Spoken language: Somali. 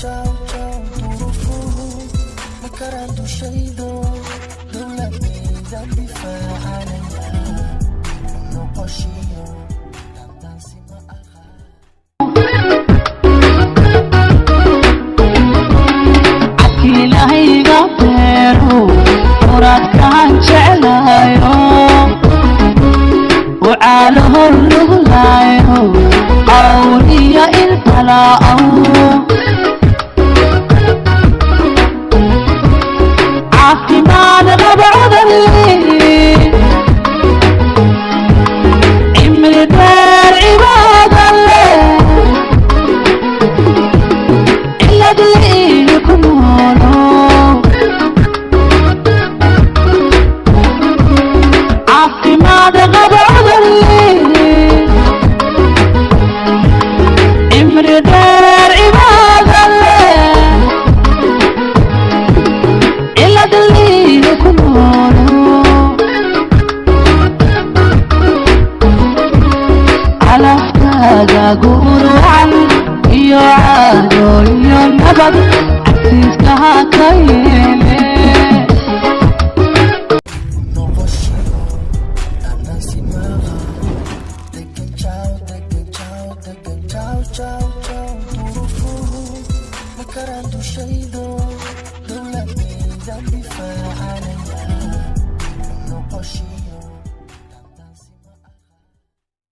ciao durufuhu makaran dushaydo dowladayda difaacanaya noqoshiyo dandaansi ma aha ilaahiga beero muradkaan jeclayo وعاله الرغلايو قولي الفلاء عافمان غبعد الليل عمر دار عباد الله إلا دليل كنونو عافمان غبعد دار عباد الله إلا دليل كنونه على افتاقا قروعا يعادو ينبض عكسيسكها كيمي ciao durufuhu makaran dushaydo dowladayda difaacanaya noqoshii